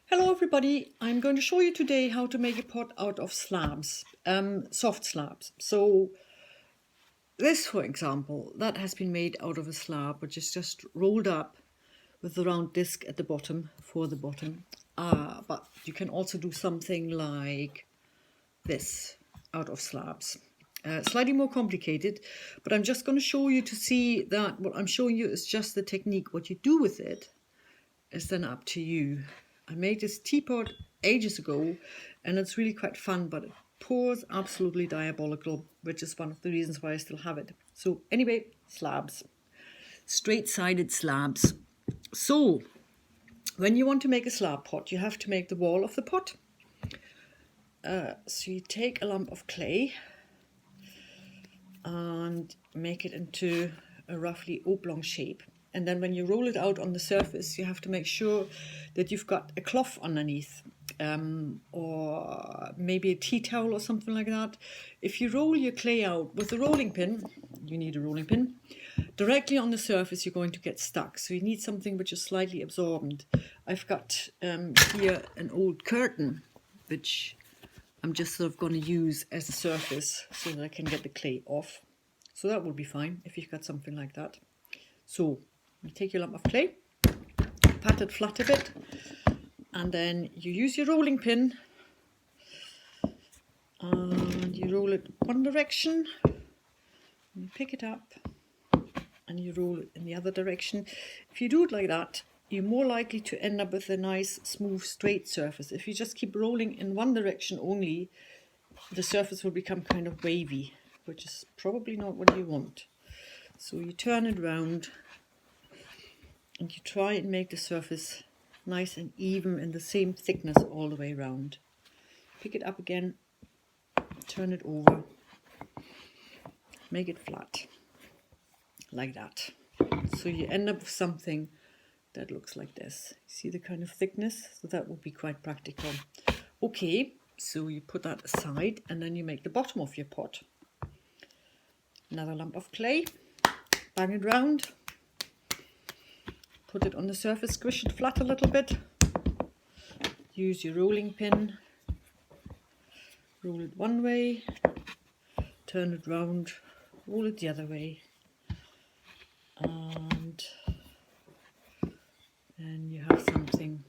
Hello everybody, I'm going to show you today how to make a pot out of slabs, soft slabs. So this, for example, that has been made out of a slab which is just rolled up with the round disc at the bottom for the bottom. But you can also do something like this out of slabs. Slightly more complicated, but I'm just going to show you to see that what I'm showing you is just the technique. What you do with it is then up to you. I made this teapot ages ago and it's really quite fun, but it pours absolutely diabolical, which is one of the reasons why I still have it. So anyway, slabs, straight-sided slabs. So when you want to make a slab pot, you have to make the wall of the pot. So you take a lump of clay and make it into a roughly oblong shape. And then when you roll it out on the surface, you have to make sure that you've got a cloth underneath, or maybe a tea towel or something like that. If you roll your clay out with a rolling pin, you need a rolling pin, directly on the surface, you're going to get stuck. So you need something which is slightly absorbent. I've got here an old curtain, which I'm just sort of going to use as a surface so that I can get the clay off. So that will be fine if you've got something like that. So you take your lump of clay, pat it flat a bit, and then you use your rolling pin and you roll it one direction, and you pick it up and you roll it in the other direction. If you do it like that, you're more likely to end up with a nice, smooth, straight surface. If you just keep rolling in one direction only, the surface will become kind of wavy, which is probably not what you want. So you turn it round and you try and make the surface nice and even and the same thickness all the way around. Pick it up again, turn it over, make it flat, like that. So you end up with something that looks like this. See the kind of thickness? So that would be quite practical. Okay, so you put that aside and then you make the bottom of your pot. Another lump of clay, bang it round, put it on the surface, squish it flat a little bit, use your rolling pin, roll it one way, turn it round, roll it the other way, and then you have something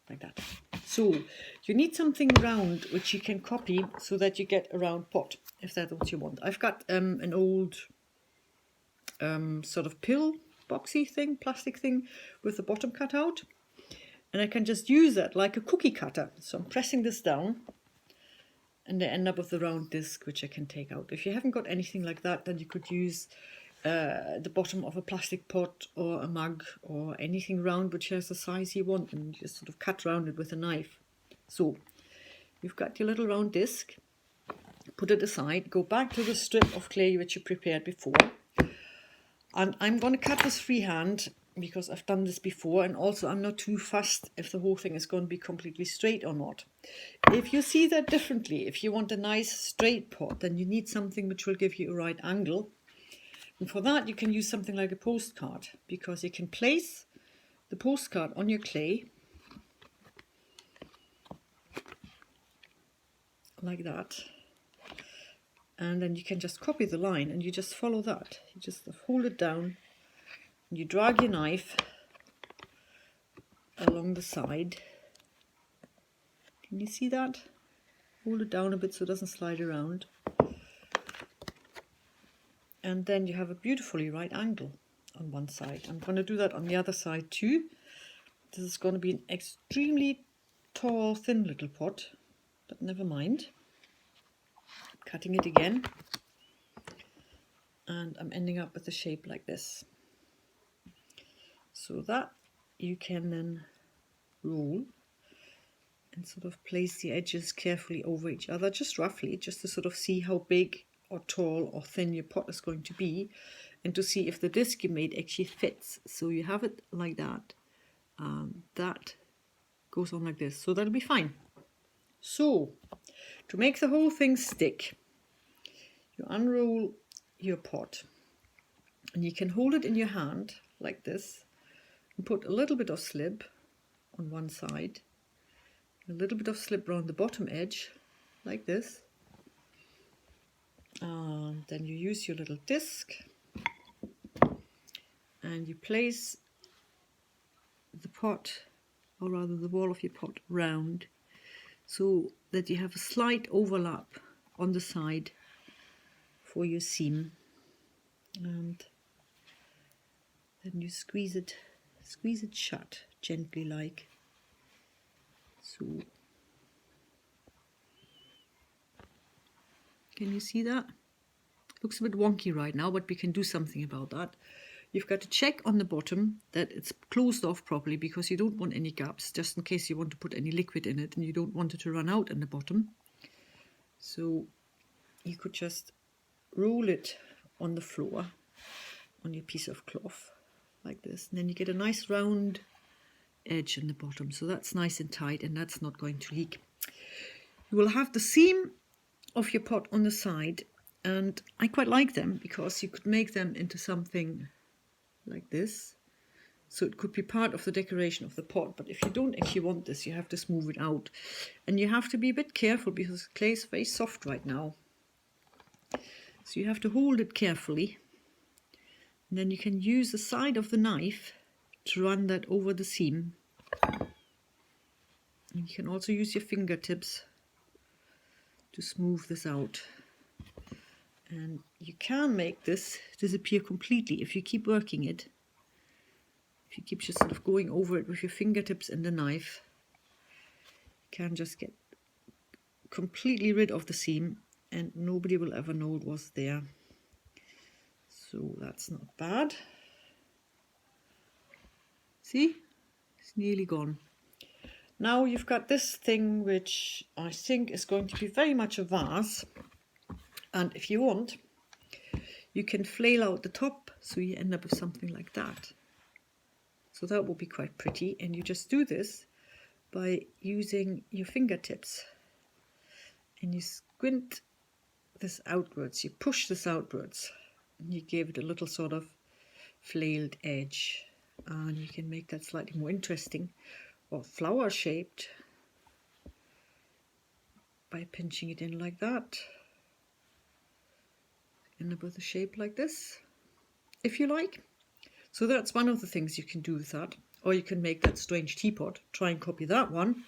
like that. So you need something round which you can copy so that you get a round pot, if that's what you want. I've got an old sort of pill boxy thing, plastic thing with the bottom cut out, and I can just use that like a cookie cutter. So I'm pressing this down and I end up with a round disc which I can take out. If you haven't got anything like that, then you could use the bottom of a plastic pot or a mug or anything round which has the size you want, and you just sort of cut round it with a knife. So you've got your little round disc, put it aside, go back to the strip of clay which you prepared before, and I'm going to cut this freehand because I've done this before, and also I'm not too fussed if the whole thing is going to be completely straight or not. If you see that differently, if you want a nice straight pot, then you need something which will give you a right angle. And for that you can use something like a postcard, because you can place the postcard on your clay like that, and then you can just copy the line and you just follow that. You just hold it down and you drag your knife along the side. Can you see that? Hold it down a bit so it doesn't slide around. And then you have a beautifully right angle on one side. I'm going to do that on the other side too. This is going to be an extremely tall, thin little pot, but never mind. I'm cutting it again, and I'm ending up with a shape like this. So that you can then roll and sort of place the edges carefully over each other, just roughly, just to sort of see how big or tall or thin your pot is going to be, and to see if the disc you made actually fits. So you have it like that, that goes on like this, so that'll be fine. So to make the whole thing stick, you unroll your pot and you can hold it in your hand like this and put a little bit of slib on one side, a little bit of slip around the bottom edge, like this. And then you use your little disc and you place the pot, or rather the wall of your pot, round so that you have a slight overlap on the side for your seam. And then you squeeze it shut gently, like so. Can you see that? Looks a bit wonky right now, but we can do something about that. You've got to check on the bottom that it's closed off properly, because you don't want any gaps, just in case you want to put any liquid in it and you don't want it to run out in the bottom. So you could just roll it on the floor on your piece of cloth like this, and then you get a nice round edge in the bottom, so that's nice and tight and that's not going to leak. You will have the seam of your pot on the side, and I quite like them because you could make them into something like this, so it could be part of the decoration of the pot. But if you don't actually want this, you have to smooth it out, and you have to be a bit careful because clay is very soft right now, so you have to hold it carefully, and then you can use the side of the knife to run that over the seam, and you can also use your fingertips to smooth this out. And you can make this disappear completely if you keep working it. If you keep just sort of going over it with your fingertips and the knife, you can just get completely rid of the seam and nobody will ever know it was there. So that's not bad. See? It's nearly gone. Now you've got this thing which I think is going to be very much a vase. And if you want, you can flail out the top so you end up with something like that. So that will be quite pretty, and you just do this by using your fingertips. And you squint this outwards, you push this outwards, and you give it a little sort of flailed edge. And you can make that slightly more interesting or flower shaped by pinching it in like that. End up with a shape like this, if you like. So that's one of the things you can do with that. Or you can make that strange teapot, try and copy that one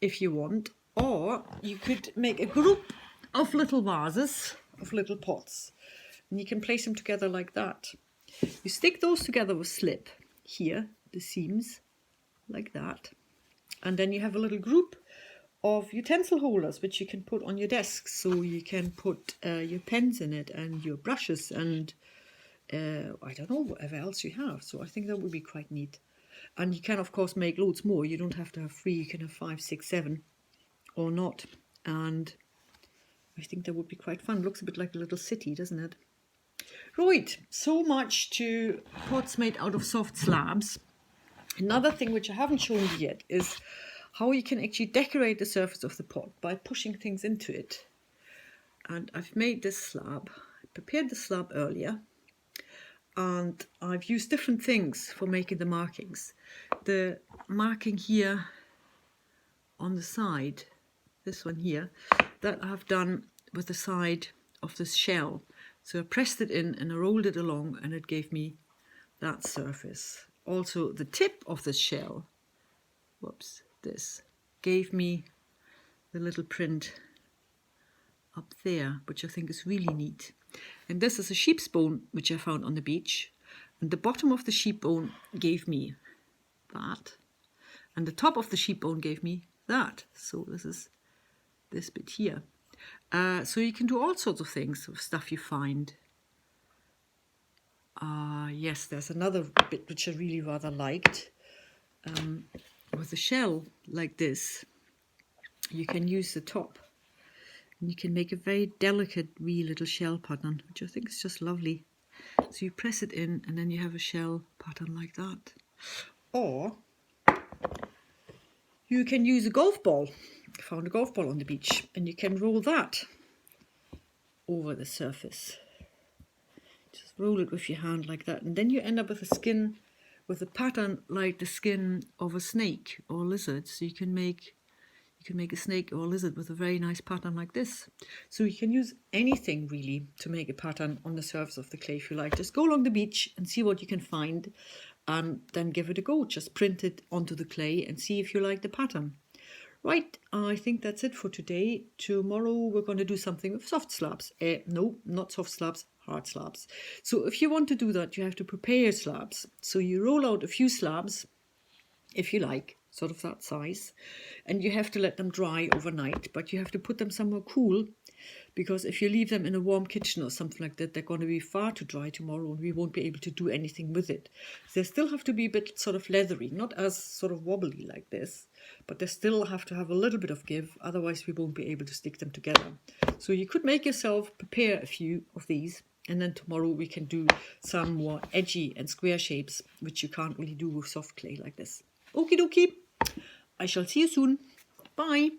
if you want. Or you could make a group of little vases, of little pots, and you can place them together like that. You stick those together with slip here, the seams, like that. And then you have a little group of utensil holders which you can put on your desk, so you can put your pens in it and your brushes and I don't know, whatever else you have. So I think that would be quite neat. And you can of course make loads more. You don't have to have 3, you can have 5, 6, 7 or not. And I think that would be quite fun. Looks a bit like a little city, doesn't it? Right, so much to pots made out of soft slabs. Another thing which I haven't shown you yet is how you can actually decorate the surface of the pot by pushing things into it. And I've made this slab. I prepared the slab earlier, and I've used different things for making the markings. The marking here on the side, this one here, that I've done with the side of this shell. So I pressed it in and I rolled it along, and it gave me that surface. Also the tip of the shell, this gave me the little print up there, which I think is really neat. And this is a sheep's bone which I found on the beach, and the bottom of the sheep bone gave me that, and the top of the sheep bone gave me that. So this is this bit here. So you can do all sorts of things with stuff you find. Yes, there's another bit which I really rather liked. With a shell like this, you can use the top and you can make a very delicate wee little shell pattern, which I think is just lovely. So you press it in and then you have a shell pattern like that. Or you can use a golf ball. I found a golf ball on the beach, and you can roll that over the surface. Just roll it with your hand like that, and then you end up with a skin with a pattern like the skin of a snake or lizard. So you can make a snake or a lizard with a very nice pattern like this. So you can use anything really to make a pattern on the surface of the clay if you like. Just go along the beach and see what you can find, and then give it a go. Just print it onto the clay and see if you like the pattern. Right, I think that's it for today. Tomorrow we're going to do something with soft slabs. No, not soft slabs, hard slabs. So if you want to do that, you have to prepare your slabs. So you roll out a few slabs, if you like, sort of that size, and you have to let them dry overnight, but you have to put them somewhere cool, because if you leave them in a warm kitchen or something like that, they're going to be far too dry tomorrow and we won't be able to do anything with it. They still have to be a bit sort of leathery, not as sort of wobbly like this, but they still have to have a little bit of give, otherwise we won't be able to stick them together. So you could make yourself prepare a few of these, and then tomorrow we can do some more edgy and square shapes, which you can't really do with soft clay like this. Okie dokie, I shall see you soon. Bye.